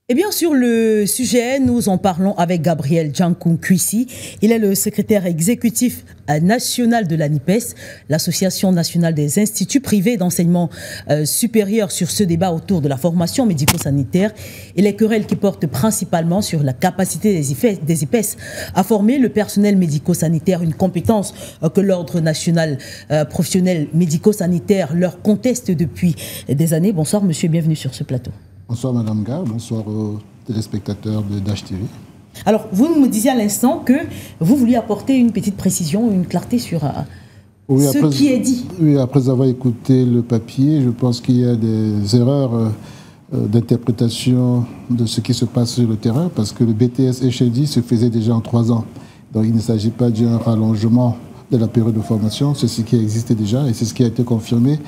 Eh bien, sur le sujet, nous en parlons avec Gabriel Djankoum-Kuissi. Il est le secrétaire exécutif national de l'ANIPES, l'Association nationale des instituts privés d'enseignement supérieur, sur ce débat autour de la formation médico-sanitaire et les querelles qui portent principalement sur la capacité des IPES à former le personnel médico-sanitaire, une compétence que l'Ordre national professionnel médico-sanitaire leur conteste depuis des années. Bonsoir, monsieur, bienvenue sur ce plateau. Bonsoir Madame Gare, bonsoir aux téléspectateurs de Dash TV. Alors, vous me disiez à l'instant que vous vouliez apporter une petite précision, une clarté sur ce qui est dit. Oui, après avoir écouté le papier, je pense qu'il y a des erreurs d'interprétation de ce qui se passe sur le terrain, parce que le BTS HND se faisait déjà en 3 ans. Donc il ne s'agit pas d'un rallongement de la période de formation, c'est ce qui existait déjà et c'est ce qui a été confirmé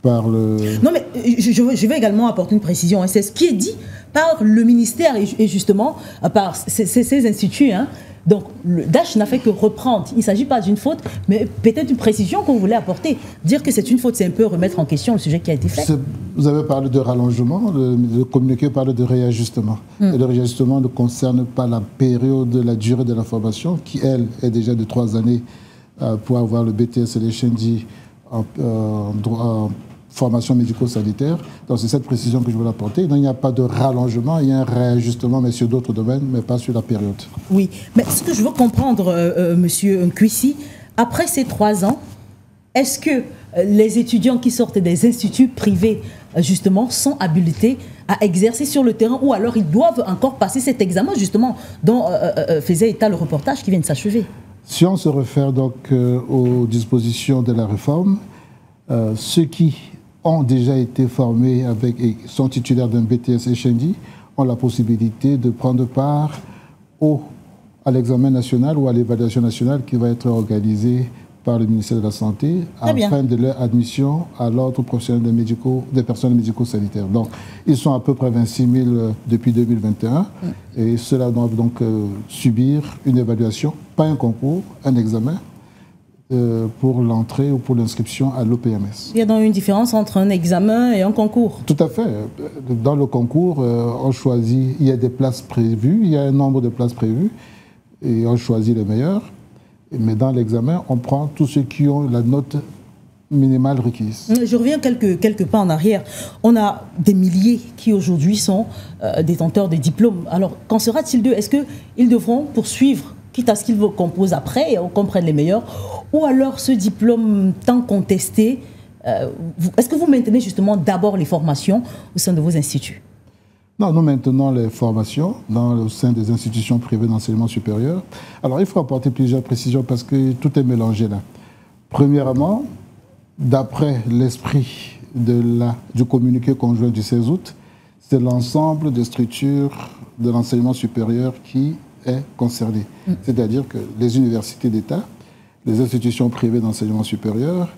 par le... Non, mais je vais également apporter une précision. Hein. C'est ce qui est dit par le ministère et justement par ces instituts. Hein. Donc, le Dash n'a fait que reprendre. Il ne s'agit pas d'une faute, mais peut-être une précision qu'on voulait apporter. Dire que c'est une faute, c'est un peu remettre en question le sujet qui a été fait. Vous avez parlé de rallongement, le communiqué parle de réajustement. Et le réajustement ne concerne pas la période de la durée de la formation, qui, elle, est déjà de 3 années pour avoir le BTS et les HND en formation médico-sanitaire. Donc c'est cette précision que je veux apporter. Donc il n'y a pas de rallongement, il y a un réajustement, mais sur d'autres domaines, mais pas sur la période. Oui, mais ce que je veux comprendre, monsieur Kuissi, après ces 3 ans, est-ce que les étudiants qui sortent des instituts privés, justement, sont habilités à exercer sur le terrain, ou alors ils doivent encore passer cet examen, justement, dont faisait état le reportage qui vient de s'achever? Si on se réfère donc aux dispositions de la réforme, ceux qui ont déjà été formés et sont titulaires d'un BTS HND ont la possibilité de prendre part à l'examen national ou à l'évaluation nationale qui va être organisée par le ministère de la Santé afin de leur admission à l'ordre professionnel des personnels médico-sanitaires. Donc, ils sont à peu près 26 000 depuis 2021 et ceux-là doivent donc subir une évaluation, pas un concours, un examen, pour l'entrée ou pour l'inscription à l'OPMS. Il y a donc une différence entre un examen et un concours? Tout à fait. Dans le concours, on choisit, il y a des places prévues, il y a un nombre de places prévues, et on choisit les meilleurs. Mais dans l'examen, on prend tous ceux qui ont la note minimale requise. Je reviens quelques pas en arrière. On a des milliers qui aujourd'hui sont détenteurs de diplômes. Alors, qu'en sera-t-il d'eux? Est-ce qu'ils devront poursuivre, quitte à ce qu'ils composent après et on comprenne les meilleurs, ou alors ce diplôme tant contesté, est-ce que vous maintenez justement d'abord les formations au sein de vos instituts? Non, nous maintenons les formations au sein des institutions privées d'enseignement supérieur. Alors, il faut apporter plusieurs précisions parce que tout est mélangé là. Premièrement, d'après l'esprit du communiqué conjoint du 16 août, c'est l'ensemble des structures de l'enseignement supérieur qui est concerné. C'est-à-dire que les universités d'État, les institutions privées d'enseignement supérieur,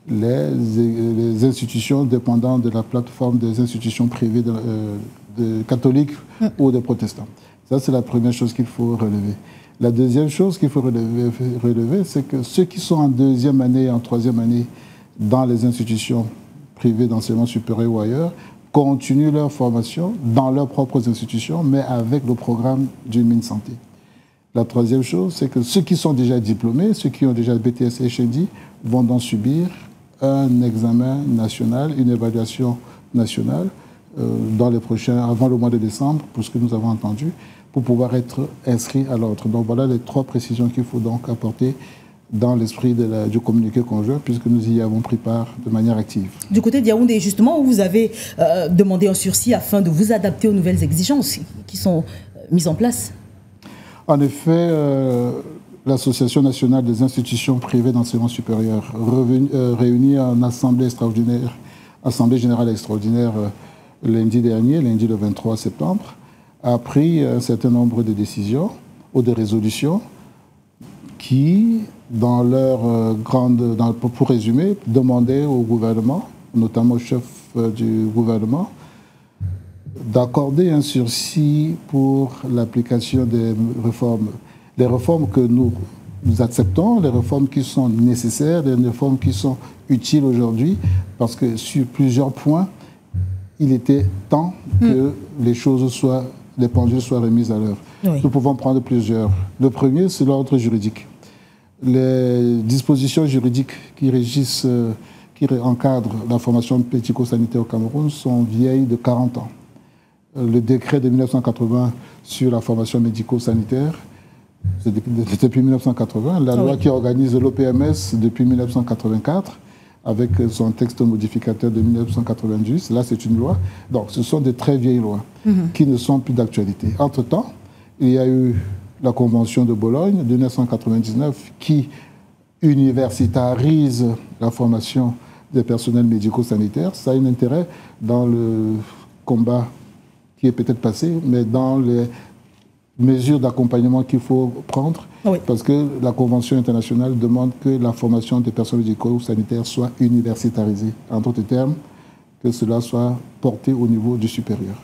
les institutions dépendantes de la plateforme des institutions privées de catholiques ou de protestants. Ça, c'est la première chose qu'il faut relever. La deuxième chose qu'il faut relever, c'est que ceux qui sont en 2e année et en 3e année dans les institutions privées d'enseignement supérieur ou ailleurs continuent leur formation dans leurs propres institutions, mais avec le programme du MinSanté. La troisième chose, c'est que ceux qui sont déjà diplômés, ceux qui ont déjà le BTS HND, vont donc subir un examen national, une évaluation nationale avant le mois de décembre, pour ce que nous avons entendu, pour pouvoir être inscrits à l'ordre. Donc voilà les 3 précisions qu'il faut donc apporter dans l'esprit du communiqué conjoint, puisque nous y avons pris part de manière active. Du côté de Yaoundé, justement, où vous avez demandé un sursis afin de vous adapter aux nouvelles exigences qui sont mises en place? En effet, l'Association nationale des institutions privées d'enseignement supérieur, réunie en assemblée générale extraordinaire lundi dernier, lundi le 23 septembre, a pris un certain nombre de décisions ou de résolutions qui, pour résumer, demandaient au gouvernement, notamment au chef du gouvernement, d'accorder un sursis pour l'application des réformes. Les réformes que nous acceptons, les réformes qui sont nécessaires, les réformes qui sont utiles aujourd'hui, parce que sur plusieurs points, il était temps que les choses soient les pendules soient remises à l'heure. Oui. Nous pouvons prendre plusieurs. Le premier, c'est l'ordre juridique. Les dispositions juridiques qui régissent, qui encadrent la formation médico-sanitaire au Cameroun sont vieilles de 40 ans. Le décret de 1980 sur la formation médico-sanitaire, c'est depuis 1980. La loi qui organise l'OPMS depuis 1984, avec son texte modificateur de 1990. Là, c'est une loi. Donc, ce sont des très vieilles lois qui ne sont plus d'actualité. Entre-temps, il y a eu la Convention de Bologne de 1999 qui universitarise la formation des personnels médico-sanitaires. Ça a un intérêt dans le combat qui est peut-être passé, mais dans les mesures d'accompagnement qu'il faut prendre, parce que la Convention internationale demande que la formation des personnels médico-sanitaires soit universitarisée. En d'autres termes, que cela soit porté au niveau du supérieur.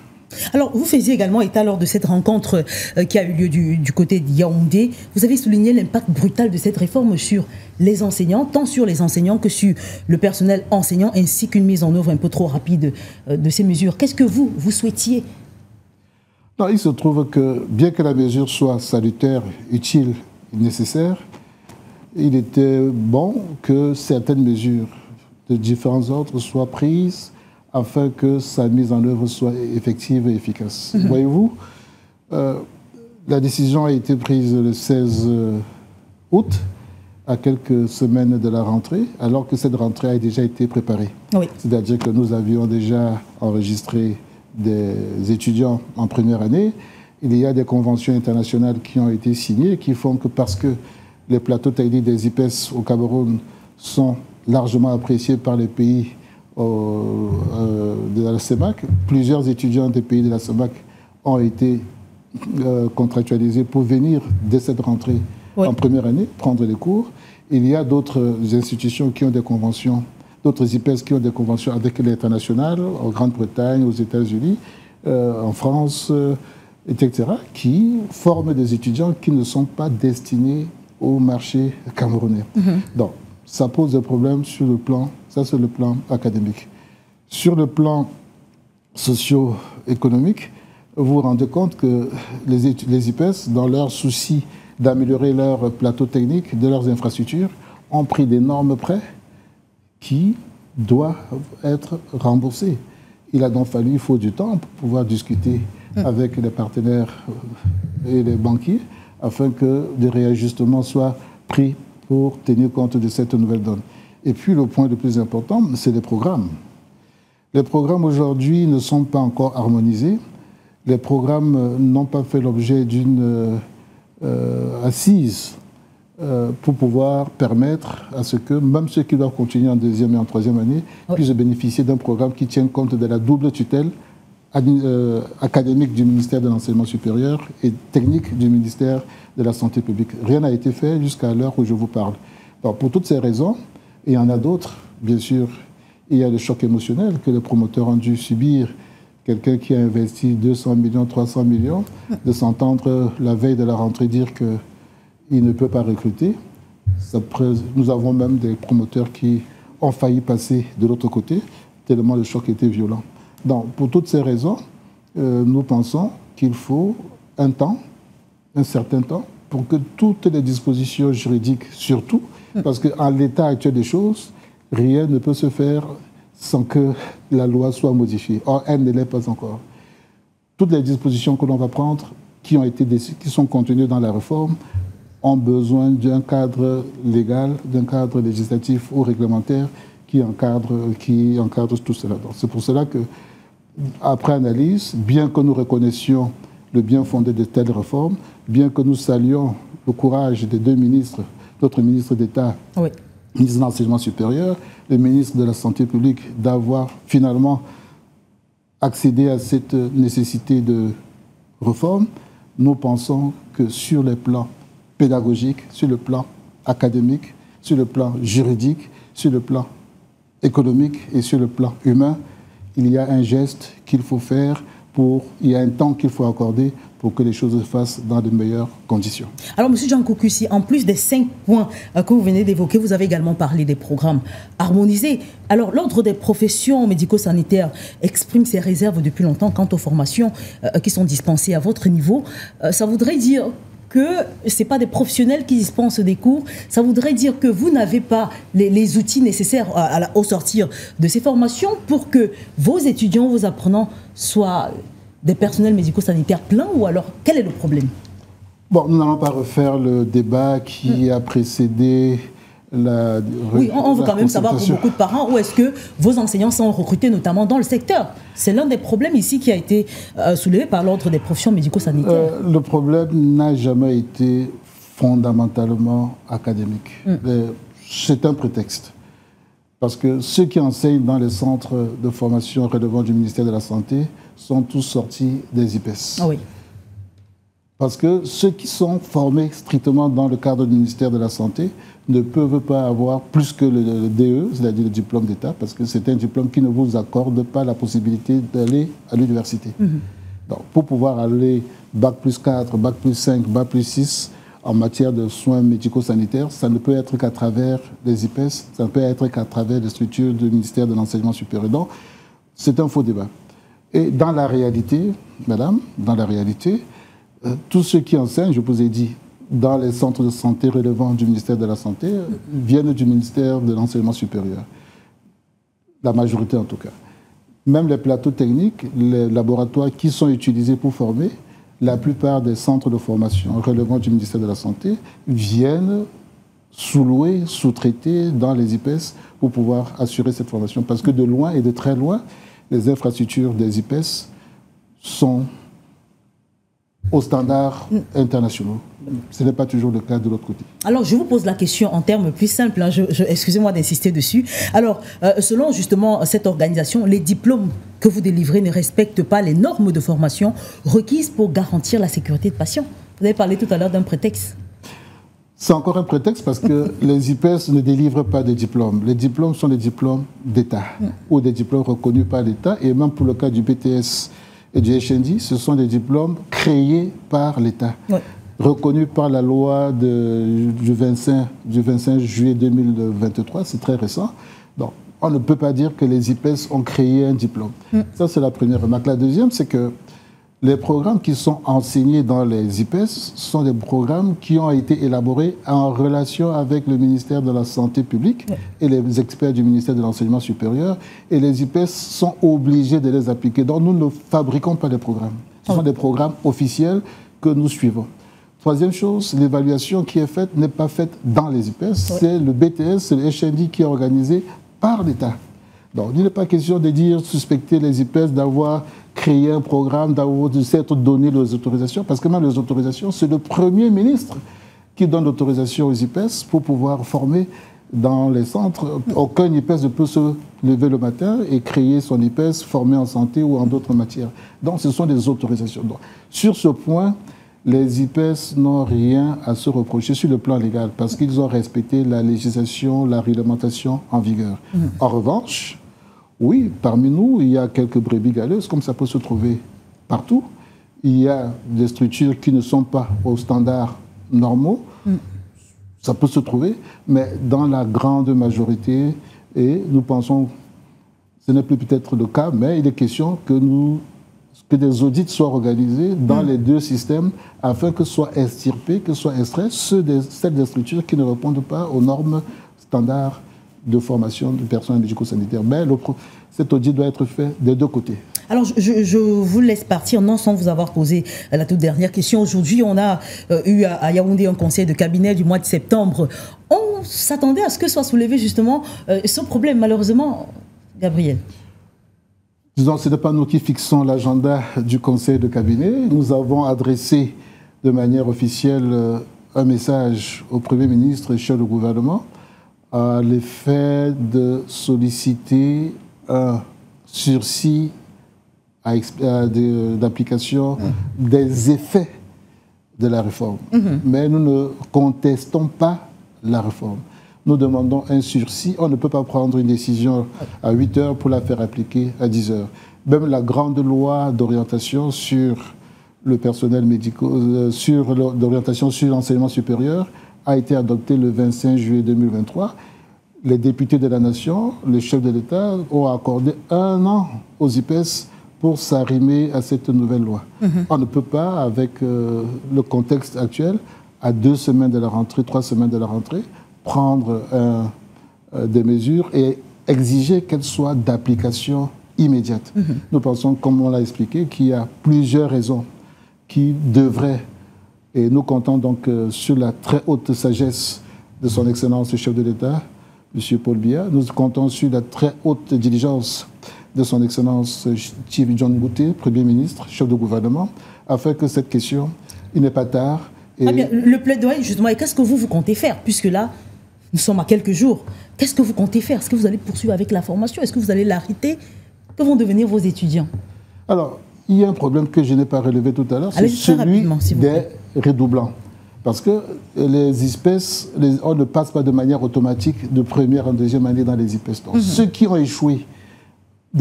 Alors, vous faisiez également état lors de cette rencontre qui a eu lieu du côté de Yaoundé. Vous avez souligné l'impact brutal de cette réforme sur les enseignants, tant sur les enseignants que sur le personnel enseignant, ainsi qu'une mise en œuvre un peu trop rapide de ces mesures. Qu'est-ce que vous souhaitiez ? Non, il se trouve que, bien que la mesure soit salutaire, utile et nécessaire, il était bon que certaines mesures de différents ordres soient prises afin que sa mise en œuvre soit effective et efficace. Voyez-vous, la décision a été prise le 16 août, à quelques semaines de la rentrée, alors que cette rentrée a déjà été préparée. C'est-à-dire que nous avions déjà enregistré des étudiants en première année. Il y a des conventions internationales qui ont été signées qui font que parce que les plateaux techniques des IPES au Cameroun sont largement appréciés par les pays de la CEMAC, plusieurs étudiants des pays de la CEMAC ont été contractualisés pour venir dès cette rentrée en première année prendre des cours. Il y a d'autres institutions qui ont des conventions, d'autres IPES qui ont des conventions avec l'international, en Grande-Bretagne, aux États-Unis, en France, etc., qui forment des étudiants qui ne sont pas destinés au marché camerounais. Donc, ça pose des problèmes sur le plan, ça c'est le plan académique. Sur le plan socio-économique, vous vous rendez compte que les IPES, dans leur souci d'améliorer leur plateau technique, de leurs infrastructures, ont pris d'énormes prêts qui doivent être remboursés. Il a donc fallu, il faut du temps pour pouvoir discuter avec les partenaires et les banquiers afin que des réajustements soient pris pour tenir compte de cette nouvelle donne. Et puis le point le plus important, c'est les programmes. Les programmes aujourd'hui ne sont pas encore harmonisés. Les programmes n'ont pas fait l'objet d'une assise pour pouvoir permettre à ce que même ceux qui doivent continuer en deuxième et en troisième année puissent bénéficier d'un programme qui tienne compte de la double tutelle académique du ministère de l'Enseignement supérieur et technique du ministère de la Santé publique. Rien n'a été fait jusqu'à l'heure où je vous parle. Alors, pour toutes ces raisons, et il y en a d'autres, bien sûr, il y a le choc émotionnel que les promoteurs ont dû subir. Quelqu'un qui a investi 200 millions, 300 millions, de s'entendre la veille de la rentrée dire qu'il ne peut pas recruter. Nous avons même des promoteurs qui ont failli passer de l'autre côté, tellement le choc était violent. Donc, pour toutes ces raisons, nous pensons qu'il faut un certain temps, pour que toutes les dispositions juridiques, surtout, parce qu'en l'état actuel des choses, rien ne peut se faire sans que la loi soit modifiée. Or, elle ne l'est pas encore. Toutes les dispositions que l'on va prendre, qui sont contenues dans la réforme, ont besoin d'un cadre légal, d'un cadre législatif ou réglementaire qui encadre tout cela. C'est pour cela que, après analyse, bien que nous reconnaissions le bien fondé de telles réformes, bien que nous saluions le courage des deux ministres, notre ministre d'État, ministre de l'Enseignement supérieur, le ministre de la Santé publique, d'avoir finalement accédé à cette nécessité de réforme, nous pensons que sur le plan pédagogique, sur le plan académique, sur le plan juridique, sur le plan économique et sur le plan humain, il y a un geste qu'il faut faire il y a un temps qu'il faut accorder pour que les choses se fassent dans de meilleures conditions. Alors, M. Janko Kussi, en plus des 5 points que vous venez d'évoquer, vous avez également parlé des programmes harmonisés. Alors, l'Ordre des professions médico-sanitaires exprime ses réserves depuis longtemps quant aux formations qui sont dispensées à votre niveau. Ça voudrait dire que ce n'est pas des professionnels qui dispensent des cours. Ça voudrait dire que vous n'avez pas les outils nécessaires au sortir de ces formations pour que vos étudiants, vos apprenants soient des personnels médico-sanitaires pleins, ou alors quel est le problème? Bon, nous n'allons pas refaire le débat qui a précédé la... Oui, on veut quand même savoir pour beaucoup de parents où est-ce que vos enseignants sont recrutés, notamment dans le secteur. C'est l'un des problèmes ici qui a été soulevé par l'Ordre des professions médico-sanitaires. Le problème n'a jamais été fondamentalement académique. C'est un prétexte. Parce que ceux qui enseignent dans les centres de formation relevant du ministère de la Santé sont tous sortis des IPES. Ah oui. Parce que ceux qui sont formés strictement dans le cadre du ministère de la Santé ne peuvent pas avoir plus que le DE, c'est-à-dire le diplôme d'État, parce que c'est un diplôme qui ne vous accorde pas la possibilité d'aller à l'université. Donc, pour pouvoir aller Bac plus 4, Bac plus 5, Bac plus 6, en matière de soins médico-sanitaires, ça ne peut être qu'à travers les IPES, ça ne peut être qu'à travers les structures du ministère de l'Enseignement supérieur. Donc, c'est un faux débat. Et dans la réalité, madame, dans la réalité, tous ceux qui enseignent, je vous ai dit, dans les centres de santé relevant du ministère de la Santé, viennent du ministère de l'Enseignement supérieur. La majorité en tout cas. Même les plateaux techniques, les laboratoires qui sont utilisés pour former, la plupart des centres de formation relevant du ministère de la Santé viennent sous-louer, sous-traiter dans les IPES pour pouvoir assurer cette formation. Parce que de loin et de très loin, les infrastructures des IPES sont aux standards internationaux. Ce n'est pas toujours le cas de l'autre côté. Alors, je vous pose la question en termes plus simples. Hein, excusez-moi d'insister dessus. Alors, selon justement cette organisation, les diplômes que vous délivrez ne respectent pas les normes de formation requises pour garantir la sécurité de patients. Vous avez parlé tout à l'heure d'un prétexte. C'est encore un prétexte parce que les IPES ne délivrent pas de diplômes. Les diplômes sont des diplômes d'État ou des diplômes reconnus par l'État. Et même pour le cas du BTS et du HND, ce sont des diplômes créés par l'État, reconnus par la loi du 25 juillet 2023. C'est très récent. Donc, on ne peut pas dire que les IPES ont créé un diplôme. Ça, c'est la première remarque. La deuxième, c'est que les programmes qui sont enseignés dans les IPES sont des programmes qui ont été élaborés en relation avec le ministère de la Santé publique et les experts du ministère de l'Enseignement supérieur. Et les IPES sont obligés de les appliquer. Donc nous ne fabriquons pas des programmes. Ce sont des programmes officiels que nous suivons. Troisième chose, l'évaluation qui est faite n'est pas faite dans les IPES. C'est le BTS, c'est le HND qui est organisé par l'État. Donc il n'est pas question de dire, suspecter les IPES d'avoir créé un programme, de s'être donné les autorisations, parce que même les autorisations, c'est le Premier ministre qui donne l'autorisation aux IPES pour pouvoir former dans les centres. Aucun IPES ne peut se lever le matin et créer son IPES formé en santé ou en d'autres matières. Donc ce sont des autorisations. Donc, sur ce point, les IPES n'ont rien à se reprocher sur le plan légal, parce qu'ils ont respecté la législation, la réglementation en vigueur. En revanche, oui, parmi nous, il y a quelques brebis galeuses, comme ça peut se trouver partout. Il y a des structures qui ne sont pas aux standards normaux. Ça peut se trouver, mais dans la grande majorité, et nous pensons, ce n'est plus peut-être le cas, mais il est question que des audits soient organisés dans les deux systèmes afin que soient extirpés, que soient extraits celles des structures qui ne répondent pas aux normes standards de formation du personnel médico-sanitaire. Mais cet audit doit être fait des deux côtés. Alors, je vous laisse partir, non sans vous avoir posé la toute dernière question. Aujourd'hui, on a eu à Yaoundé un conseil de cabinet du mois de septembre. On s'attendait à ce que soit soulevé justement ce problème, malheureusement, Gabriel. Disons, ce n'est pas nous qui fixons l'agenda du conseil de cabinet. Nous avons adressé de manière officielle un message au Premier ministre et chef du gouvernement à l'effet de solliciter un sursis d'application des effets de la réforme. Mais nous ne contestons pas la réforme. nous demandons un sursis. On ne peut pas prendre une décision à 8 heures pour la faire appliquer à 10 heures. Même la grande loi d'orientation sur le personnel médical, sur l'orientation sur l'enseignement supérieur a été adoptée le 25 juillet 2023. Les députés de la Nation, les chefs de l'État ont accordé 1 an aux IPES pour s'arrimer à cette nouvelle loi. On ne peut pas, avec le contexte actuel, à 2 semaines de la rentrée, 3 semaines de la rentrée, prendre des mesures et exiger qu'elles soient d'application immédiate. Nous pensons, comme on l'a expliqué, qu'il y a plusieurs raisons qui devraient, et nous comptons donc sur la très haute sagesse de son Excellence le chef de l'État, M. Paul Biya, nous comptons sur la très haute diligence de son Excellence Chief John Ngouté, Premier ministre, chef de gouvernement, afin que cette question, il n'est pas tard. Et... bien, le plaidoyer, justement, et qu'est-ce que vous comptez faire? Puisque là, nous sommes à quelques jours. Qu'est-ce que vous comptez faire? Est-ce que vous allez poursuivre avec la formation? Est-ce que vous allez l'arrêter? Que vont devenir vos étudiants? Alors, il y a un problème que je n'ai pas relevé tout à l'heure, c'est celui des redoublants. Parce que les ISPES, on ne passe pas de manière automatique de première en deuxième année dans les ISPES. Donc, ceux qui ont échoué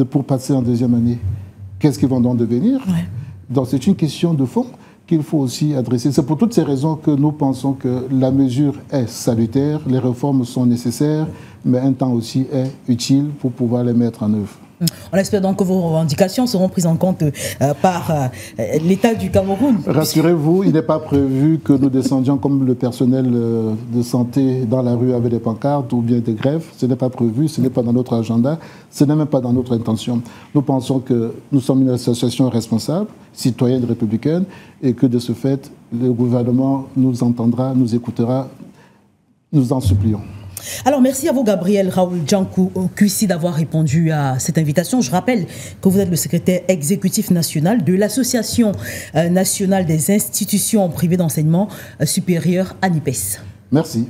pour passer en deuxième année, qu'est-ce qu'ils vont donc devenir? Donc, c'est une question de fond qu'il faut aussi adresser. C'est pour toutes ces raisons que nous pensons que la mesure est salutaire, les réformes sont nécessaires, mais un temps aussi est utile pour pouvoir les mettre en œuvre. On espère donc que vos revendications seront prises en compte par l'État du Cameroun. Rassurez-vous, il n'est pas prévu que nous descendions comme le personnel de santé dans la rue avec des pancartes ou bien des grèves. Ce n'est pas prévu, ce n'est pas dans notre agenda, ce n'est même pas dans notre intention. Nous pensons que nous sommes une association responsable, citoyenne républicaine, et que de ce fait, le gouvernement nous entendra, nous écoutera, nous en supplions. Alors, merci à vous, Gabriel Raoul Djankou Kuissi, d'avoir répondu à cette invitation. Je rappelle que vous êtes le secrétaire exécutif national de l'Association nationale des institutions privées d'enseignement supérieur, ANIPES. Merci.